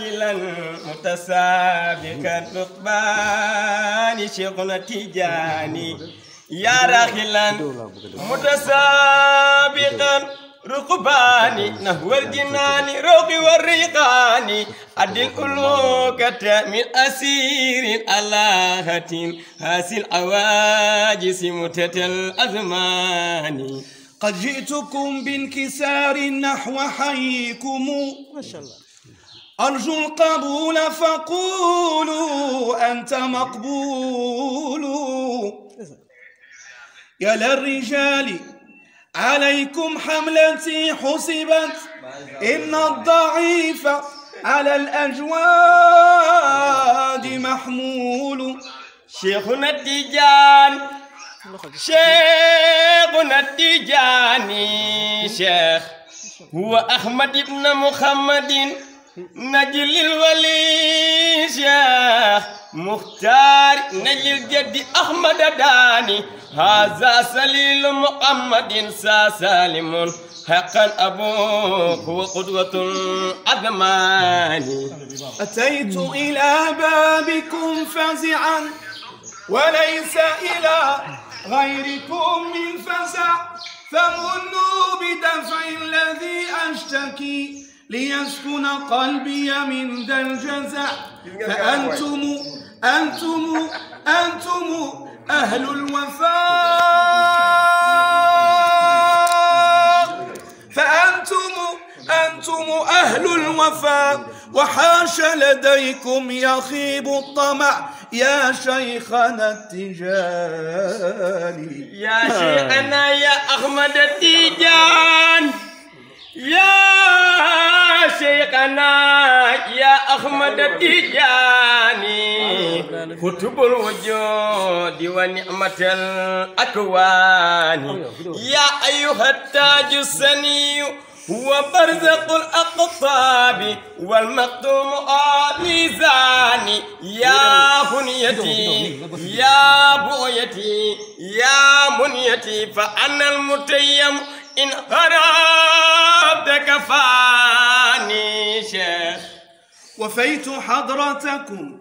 راحلا متسابقا ركبان شيخنا تيجاني يا راحلا متسابقا ركباني نحو الجنان روق والريقان أدي الألوكة من أسير اللهة هاسي العواجس متت الأزمان قد جئتكم بانكسار نحو حيكم ما شاء الله. أرجو القبول فقولوا أنت مقبول. يا للرجال عليكم حملتي حسبت إن الضعيف على الأجواد محمول. شيخنا التيجان شيخنا التيجاني شيخ هو أحمد بن محمد نجل الولي شيخ مختار نجل جدي أحمد داني هذا سليل محمد سالم حقا أبوك وقدوة الأذمان. أتيت إلى بابكم فزعا وليس إلى غيركم من فزع فمنوا بدفع الذي أشتكي ليسكن قلبي من ذا الجزع. فأنتم أهل الوفاء أنتم أهل الوفاء وحاش لديكم يخيب الطمع يا شيخنا التيجاني. يا شيخنا يا أحمد التيجان يا شيخنا يا أحمد التيجاني كتب الوجود ونعمة الأكوان. يا أيها التاج السني وبرزق الأقطاب والمقدوم ميزاني. يا بنيتي يا بغيتي يا منيتي فأنا المتيم إن خربت كفاني شيخ. وفيت حضرتكم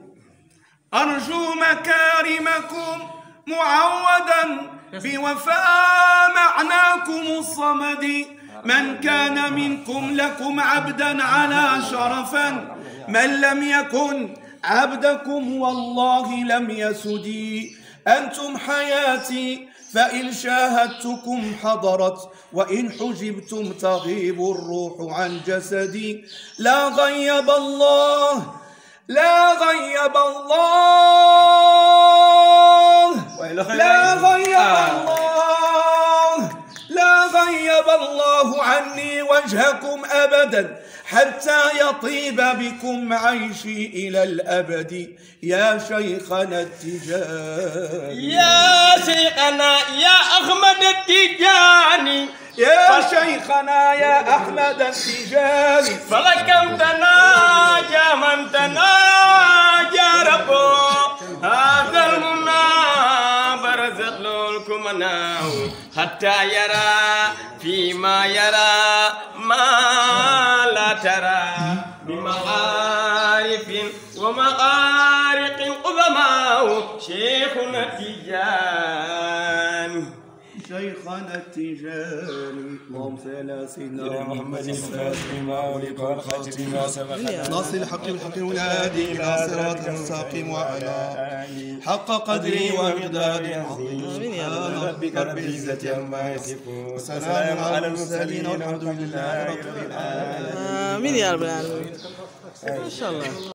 أرجو مكارمكم معودا بوفاء معناكم الصمد. من كان منكم لكم عبدا على شرفا من لم يكن عبدكم والله لم يسدي. أنتم حياتي فإن شاهدتكم حضرت وإن حجبتم تغيب الروح عن جسدي. لا غيب الله لا غيب الله لا غيب الله لا غيب الله عني وجهكم أبدا حتى يطيب بكم عيشي إلى الأبد. يا شيخنا التيجاني يا شيخنا يا أحمد التيجاني يا شيخنا يا أحمد التيجاني. فلكم تناجى من تناجى ربه هذا المنى برزت له الكمناه حتى يرى فيما يرى ما لا ترى بمعارف ومغارق قدماء شيخنا التيجان شيخنا التيجاني. اللهم صل على سيدنا محمد الفاتح لما أغلق والخاتم لما سبق ناصر الحق بالحق والهادي إلى صراط المستقيم وعلى حق قدري ومقداري عظيم. سبحان ربك رب العزة عما يصفون وسلام على المرسلين والحمد لله رب العالمين. آمين يا رب العالمين. ما شاء الله.